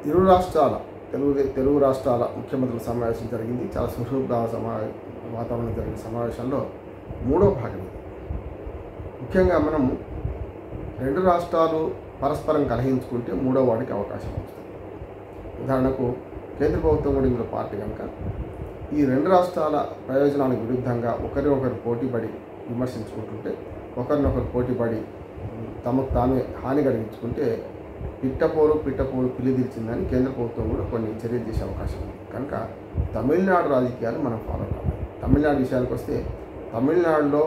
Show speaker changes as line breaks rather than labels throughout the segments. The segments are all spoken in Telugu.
ఇరు రాష్ట్రాల తెలుగు రాష్ట్రాల ముఖ్యమంత్రుల సమావేశం జరిగింది. చాలా సుహృద వాతావరణం జరిగిన సమావేశంలో మూడో భాగం ఇది. ముఖ్యంగా మనం రెండు రాష్ట్రాలు పరస్పరం కలహించుకుంటే మూడో వాడికి అవకాశం వస్తుంది. ఉదాహరణకు కేంద్ర ప్రభుత్వం కూడా ఇందులో పార్టీ కనుక ఈ రెండు రాష్ట్రాల ప్రయోజనాలకు విరుద్ధంగా ఒకరినొకరు పోటీపడి విమర్శించుకుంటుంటే, ఒకరినొకరు పోటీపడి తమకు తామే హాని కలిగించుకుంటే పిట్టపోరు పిలిదిల్చిందని కేంద్ర ప్రభుత్వం కూడా కొన్ని చర్యలు చేసే అవకాశం ఉంది. కనుక తమిళనాడు రాజకీయాలు మనం ఫాలో కావాలి. తమిళనాడు విషయానికి వస్తే, తమిళనాడులో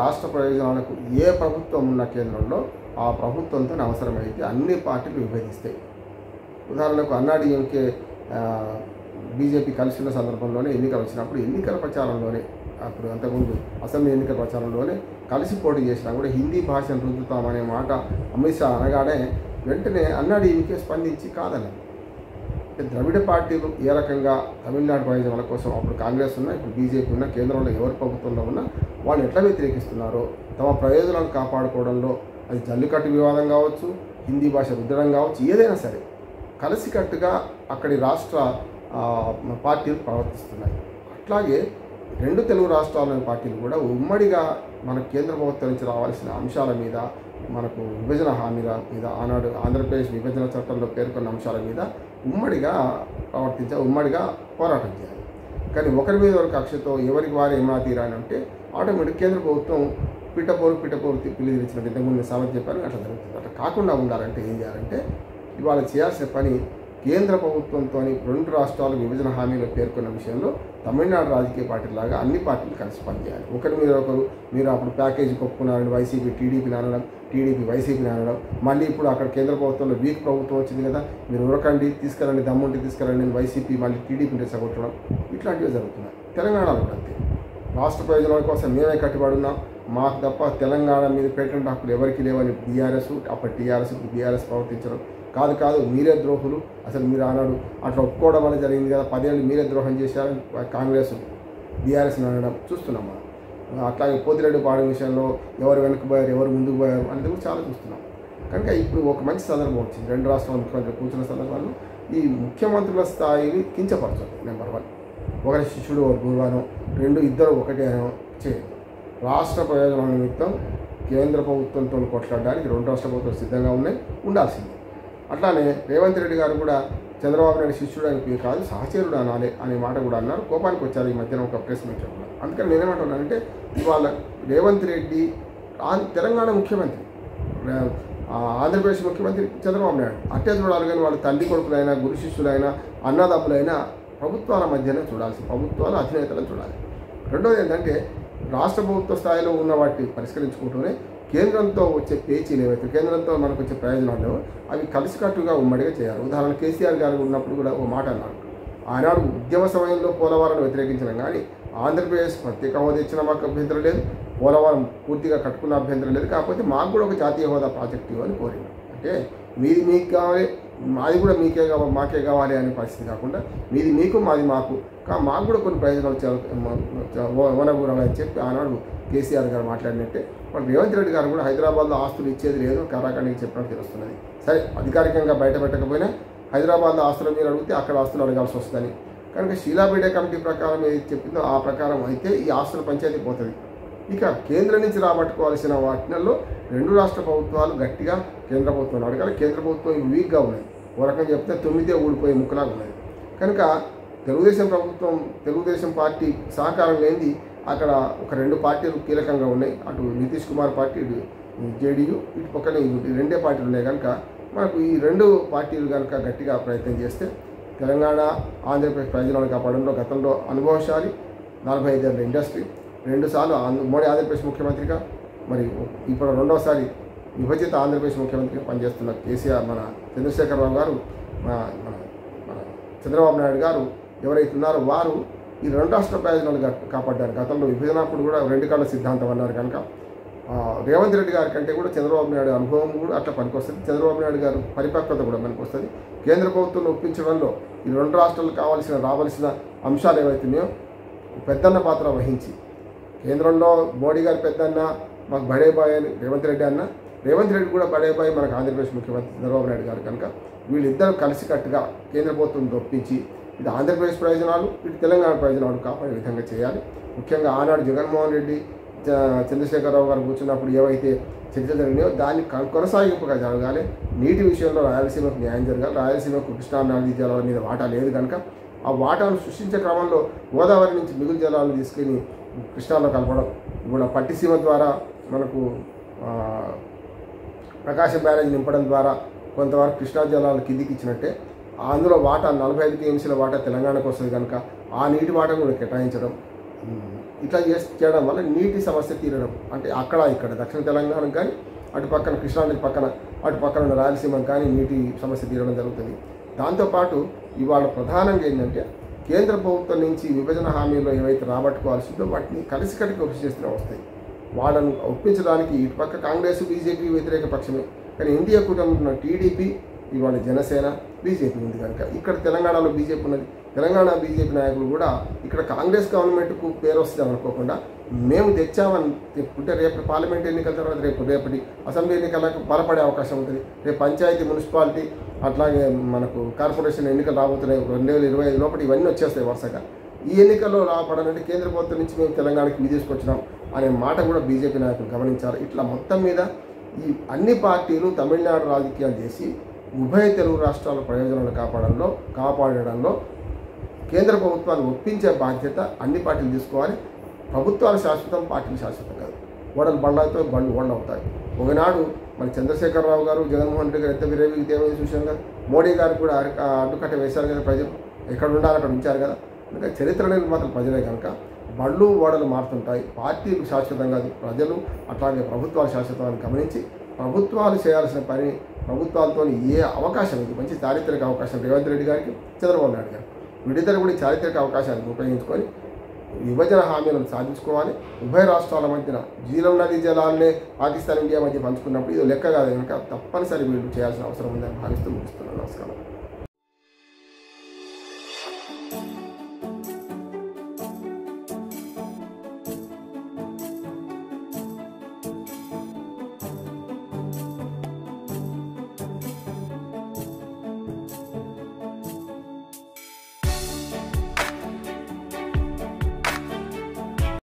రాష్ట్ర ప్రయోజనాలకు ఏ ప్రభుత్వం ఉన్న కేంద్రంలో ఆ ప్రభుత్వంతో అవసరమైతే అన్ని పార్టీలు విభజిస్తాయి. ఉదాహరణకు అన్నాడీఎంకే బీజేపీ కలిసిన సందర్భంలోనే ఎన్నికలు వచ్చినప్పుడు ఎన్నికల ప్రచారంలోనే, అప్పుడు అంతకుముందు అసెంబ్లీ ఎన్నికల ప్రచారంలోనే కలిసి పోటీ చేసినా కూడా హిందీ భాషను రుద్దుతామనే మాట అమిత్ షా అనగానే వెంటనే అన్నాడీఎంకే స్పందించి కాదన్నారు. ద్రవిడ పార్టీలు ఏ రకంగా తమిళనాడు ప్రయోజనాల కోసం అప్పుడు కాంగ్రెస్ ఉన్నా, ఇప్పుడు బీజేపీ ఉన్నా, కేంద్రంలో ఎవరి ప్రభుత్వంలో ఉన్నా వాళ్ళు ఎట్లా వ్యతిరేకిస్తున్నారో, తమ ప్రయోజనాలు కాపాడుకోవడంలో అది జల్లికట్టు వివాదం కావచ్చు, హిందీ భాష రుద్దడం కావచ్చు, ఏదైనా సరే కలిసికట్టుగా అక్కడి రాష్ట్ర పార్టీలు ప్రవర్తిస్తున్నాయి. అట్లాగే రెండు తెలుగు రాష్ట్రాల్లోని పార్టీలు కూడా ఉమ్మడిగా మన కేంద్ర ప్రభుత్వం నుంచి రావాల్సిన అంశాల మీద, మనకు విభజన హామీల మీద, ఆనాడు ఆంధ్రప్రదేశ్ విభజన చట్టంలో పేర్కొన్న అంశాల మీద ఉమ్మడిగా ఉమ్మడిగా పోరాటం చేయాలి. కానీ ఒకరి మీద ఒక కక్షతో ఎవరికి వారు ఏమా తీరాని అంటే ఆటోమేటిక్ కేంద్ర ప్రభుత్వం పిట్టపోరు పిలిదిలించిన ఇంతకుముందు సామెత చెప్పారు, అట్లా జరుగుతుంది. అట్లా కాకుండా ఉండాలంటే ఏం చేయాలంటే, ఇవాళ చేయాల్సిన పని కేంద్ర ప్రభుత్వంతో రెండు రాష్ట్రాలు విభజన హామీలో పేర్కొన్న విషయంలో తమిళనాడు రాజకీయ పార్టీలాగా అన్ని పార్టీలు కలిసి పనిచేయాలి. ఒకరి మీద ఒకరు మీరు అప్పుడు ప్యాకేజీ ఒప్పుకున్నారని వైసీపీ టీడీపీని అనడం, టీడీపీ వైసీపీని అనడం, మళ్ళీ ఇప్పుడు అక్కడ కేంద్ర ప్రభుత్వంలో వీక్ ప్రభుత్వం వచ్చింది కదా, మీరు ఉరకండి తీసుకురండి, దమ్ముంటి తీసుకురండి అని వైసీపీ మళ్ళీ టీడీపీని రెచ్చగొట్టడం, ఇట్లాంటివి జరుగుతున్నాయి. తెలంగాణలో కూడా అంతే. రాష్ట్ర ప్రయోజనాల కోసం మేమే కట్టుబడి ఉన్నాం, మాకు తప్ప తెలంగాణ మీద పేటెంట్ హక్కులు ఎవరికి లేవని బీఆర్ఎస్, అప్పటి టీఆర్ఎస్, బీఆర్ఎస్ ప్రవర్తించడం, కాదు మీరే ద్రోహులు, అసలు మీరు ఆనాడు అట్లా ఒప్పుకోవడం వల్ల జరిగింది కదా, 10 ఏళ్ళు మీరే ద్రోహం చేశారని కాంగ్రెస్ బీఆర్ఎస్ని అనడం చూస్తున్నాం మనం. అట్లాగే పోతిరెడ్డి పాడు విషయంలో ఎవరు వెనక్కి పోయారు, ఎవరు ముందుకు పోయారు అనేది కూడా చాలా చూస్తున్నాం. కనుక ఇప్పుడు ఒక మంచి సందర్భం వచ్చింది. రెండు రాష్ట్రాల ముఖ్యమంత్రులు కూర్చున్న సందర్భాల్లో ఈ ముఖ్యమంత్రుల స్థాయిని కించపరచదు. నెంబర్ 1, ఒకరి శిష్యుడు ఒక గురువానం, ఇద్దరు ఒకటే చేయదు. రాష్ట్ర ప్రయోజనాల నిమిత్తం కేంద్ర ప్రభుత్వంతో కొట్లాడడానికి రెండు రాష్ట్ర ప్రభుత్వాలు సిద్ధంగా ఉండాల్సింది. అట్లానే రేవంత్ రెడ్డి గారు కూడా చంద్రబాబు నాయుడు శిష్యుడు అని కాదు సహచరుడు అనాలి అనే మాట కూడా అన్నారు. కోపానికి వచ్చారు ఈ మధ్యన ఒక ప్రెస్ మీట్లో కూడా. అందుకని నేనేమంటున్నానంటే, ఇవాళ రేవంత్ రెడ్డి తెలంగాణ ముఖ్యమంత్రి, ఆంధ్రప్రదేశ్ ముఖ్యమంత్రి చంద్రబాబు నాయుడు అట్టే చూడాలి. కానీ వాళ్ళు తండ్రి కొడుకులైనా, గురు శిష్యులైనా, అన్నదమ్ములైనా ప్రభుత్వాల మధ్యనే చూడాల్సి, ప్రభుత్వాల అధినేతలను చూడాలి. రెండోది ఏంటంటే, రాష్ట్ర ప్రభుత్వ స్థాయిలో ఉన్న వాటిని పరిష్కరించుకుంటూనే కేంద్రంతో వచ్చే పేచీలు ఏవైతే, కేంద్రంతో మనకు వచ్చే ప్రయోజనాలు లేవో అవి కలిసికట్టుగా ఉమ్మడిగా చేయాలి. ఉదాహరణ కేసీఆర్ గారు ఉన్నప్పుడు కూడా ఒక మాట అన్నారు, ఆనాడు ఉద్యమ సమయంలో పోలవరాన్ని వ్యతిరేకించడం కానీ ఆంధ్రప్రదేశ్ ప్రత్యేక హోదా ఇచ్చిన మాకు అభ్యంతరం లేదు, పోలవరం పూర్తిగా కట్టుకున్న అభ్యంతరం లేదు, కాకపోతే మాకు కూడా ఒక జాతీయ హోదా ప్రాజెక్ట్ ఇవ్వని కోరినాం. అంటే మీది మీకు కావాలి, మాది కూడా మీకే కావాలి, మాకే కావాలి అనే పరిస్థితి కాకుండా మీది మీకు, మాది మాకు, మాకు కూడా కొన్ని ప్రయోజనాలు వనగూరాలని చెప్పి ఆనాడు కేసీఆర్ గారు మాట్లాడినట్టే వాళ్ళు రేవంత్ రెడ్డి గారు కూడా హైదరాబాద్లో ఆస్తులు ఇచ్చేది లేదు కరాఖండికి చెప్పినట్టు తెలుస్తున్నది. సరే, అధికారికంగా బయట పెట్టకపోయినా హైదరాబాద్లో ఆస్తుల మీరు అడిగితే అక్కడ ఆస్తులు అడగాల్సి వస్తుందని. కనుక షీలాబీడే కమిటీ ప్రకారం ఏది చెప్పిందో ఆ ప్రకారం అయితే ఈ ఆస్తుల పంచాయతీ పోతుంది. ఇక కేంద్రం నుంచి రాబట్టుకోవాల్సిన వాటిలో రెండు రాష్ట్ర ప్రభుత్వాలు గట్టిగా కేంద్ర ప్రభుత్వం అడగాలి. కేంద్ర ప్రభుత్వం వీక్గా ఉన్నది, ఓ రకంగా చెప్తే 9 ఊడిపోయే ముక్కలాగా ఉన్నది. కనుక తెలుగుదేశం పార్టీ సహకారం లేనిది అక్కడ ఒక రెండు పార్టీలు కీలకంగా ఉన్నాయి. అటు నితీష్ కుమార్ పార్టీ, ఇటు జేడీయూ, ఇటు పక్కనే రెండే పార్టీలు ఉన్నాయి. కనుక మనకు ఈ రెండు పార్టీలు కనుక గట్టిగా ప్రయత్నం చేస్తే తెలంగాణ, ఆంధ్రప్రదేశ్ ప్రయోజనాలు కాపాడంలో గతంలో అనుభవశాలి, 45 ఏళ్ళ ఇండస్ట్రీ, 2 సార్లు మోడీ ఆంధ్రప్రదేశ్ ముఖ్యమంత్రిగా, మరి ఇప్పుడు రెండవసారి విభజిత ఆంధ్రప్రదేశ్ ముఖ్యమంత్రిగా పనిచేస్తున్న కేసీఆర్, మన చంద్రశేఖరరావు గారు, మన చంద్రబాబు నాయుడు గారు ఎవరైతే ఉన్నారో వారు ఈ రెండు రాష్ట్ర ప్రయోజనాలు కాపాడ్డారు. గతంలో విభజనప్పుడు కూడా 2 కళ్ళ సిద్ధాంతం అన్నారు. కనుక రేవంత్ రెడ్డి గారి కంటే కూడా చంద్రబాబు నాయుడు అనుభవం కూడా అట్లా పనికొస్తుంది, చంద్రబాబు నాయుడు గారు పరిపక్వత కూడా పనికొస్తుంది. కేంద్ర ప్రభుత్వంలో ఒప్పించడంలో ఈ రెండు రాష్ట్రాలకు రావాల్సిన అంశాలు ఏవైతున్నాయో పెద్దన్న పాత్ర వహించి, కేంద్రంలో మోడీ గారు పెద్దన్న, మాకు బడే బాయ్ అని రేవంత్ రెడ్డి అన్న, రేవంత్ రెడ్డి కూడా బడే బాయ్ మనకు ఆంధ్రప్రదేశ్ ముఖ్యమంత్రి చంద్రబాబు నాయుడు గారు. కనుక వీళ్ళిద్దరూ కలిసికట్టుగా కేంద్ర ప్రభుత్వం ఒప్పించి ఇటు ఆంధ్రప్రదేశ్ ప్రయోజనాలు ఇటు తెలంగాణ ప్రయోజనాలు కాపాడే విధంగా చేయాలి. ముఖ్యంగా ఆనాడు జగన్మోహన్ రెడ్డి చంద్రశేఖరరావు గారు కూర్చున్నప్పుడు ఏవైతే చర్చలు జరిగినాయో దాన్ని కొనసాగింపుగా జరగాలి. నీటి విషయంలో రాయలసీమకు న్యాయం జరగాలి. రాయలసీమకు కృష్ణా నదీ జలాల మీద వాటా లేదు కనుక ఆ వాటాను సృష్టించే క్రమంలో గోదావరి నుంచి మిగులు జలాలను తీసుకుని కృష్ణాలో కలపడం, ఇప్పుడు పట్టిసీమ ద్వారా మనకు ప్రకాశం బ్యారేజ్ నింపడం ద్వారా కొంతవరకు కృష్ణా జలాలు కిందికి ఇచ్చినట్టే అందులో వాటా 45 టీఎంసీల వాటా తెలంగాణకు వస్తుంది కనుక ఆ నీటి వాటాను కూడా కేటాయించడం, ఇట్లా చేయడం వల్ల నీటి సమస్య తీరడం. అంటే అక్కడ ఇక్కడ దక్షిణ తెలంగాణకు కానీ అటు పక్కన కృష్ణానది పక్కన అటు పక్కన ఉన్న రాయలసీమకు కానీ నీటి సమస్య తీరడం జరుగుతుంది. దాంతోపాటు ఇవాళ ప్రధానంగా ఏంటంటే కేంద్ర ప్రభుత్వం నుంచి విభజన హామీలో ఏవైతే రాబట్టుకోవాల్సిందో వాటిని కలిసికట్టుగా కృషి చేస్తూనే వస్తాయి. వాళ్ళను ఒప్పించడానికి ఇటు పక్క కాంగ్రెస్ బీజేపీ వ్యతిరేక పక్షమే, కానీ ఇండియా కూటమి ఉన్న టీడీపీ ఇవాళ జనసేన బీజేపీ ఉంది కనుక ఇక్కడ తెలంగాణలో బీజేపీ ఉన్నది. తెలంగాణ బీజేపీ నాయకులు కూడా ఇక్కడ కాంగ్రెస్ గవర్నమెంట్కు పేరు వస్తుంది అనుకోకుండా మేము తెచ్చామని చెప్పుకుంటే రేపు పార్లమెంట్ ఎన్నికల తర్వాత రేపటి అసెంబ్లీ ఎన్నికలకు బలపడే అవకాశం ఉంటుంది. రేపు పంచాయతీ మున్సిపాలిటీ అట్లాగే మనకు కార్పొరేషన్ ఎన్నికలు రాబోతున్నాయి 2025 లోపల ఇవన్నీ వచ్చేస్తాయి వరుసగా. ఈ ఎన్నికల్లో రాబడాలంటే కేంద్ర ప్రభుత్వం నుంచి మేము తెలంగాణకి ఇది తీసుకొచ్చినాం అనే మాట కూడా బీజేపీ నాయకులు గమనించారు. ఇట్లా మొత్తం మీద ఈ అన్ని పార్టీలు తమిళనాడు రాజకీయాలు చేసి ఉభయ తెలుగు రాష్ట్రాల ప్రయోజనాలను కాపాడడంలో కేంద్ర ప్రభుత్వాన్ని ఒప్పించే బాధ్యత అన్ని పార్టీలు తీసుకోవాలి. ప్రభుత్వాలు శాశ్వతం, పార్టీలు శాశ్వతం కాదు. ఓడలు బండ్లతో బండ్లు ఓడలు అవుతాయి. ఒకనాడు మరి చంద్రశేఖరరావు గారు జగన్మోహన్ రెడ్డి గారు ఎంత విరేవిగితే ఏమైంది చూసాం కదా. మోడీ గారు కూడా అడ్డుకట్ట వేశారు కదా, ప్రజలు ఎక్కడ ఉండాలి అక్కడ ఉంచారు కదా. అందుకే చరిత్ర అనేది మాత్రం ప్రజలే కనుక బళ్ళు ఓడలు మారుతుంటాయి. పార్టీలు శాశ్వతం కాదు, ప్రజలు అట్లాగే ప్రభుత్వాలు శాశ్వతాన్ని గమనించి ప్రభుత్వాలు చేయాల్సిన పని ప్రభుత్వాలతో ఏ అవకాశం ఇది మంచి చారిత్రక అవకాశం రేవంత్ రెడ్డి గారికి, చంద్రబాబు నాయుడు గారు వీళ్ళిద్దరు కూడా చారిత్రక అవకాశాన్ని ఉపయోగించుకొని విభజన హామీలను సాధించుకోవాలి. ఉభయ రాష్ట్రాల మధ్యన జీలం నదీ జలాలనే పాకిస్తాన్ ఇండియా మధ్య పంచుకున్నప్పుడు ఇది లెక్క కాదు కనుక తప్పనిసరి వీళ్ళు చేయాల్సిన అవసరం ఉందని భావిస్తూ ముగిస్తున్నాను. నమస్కారం.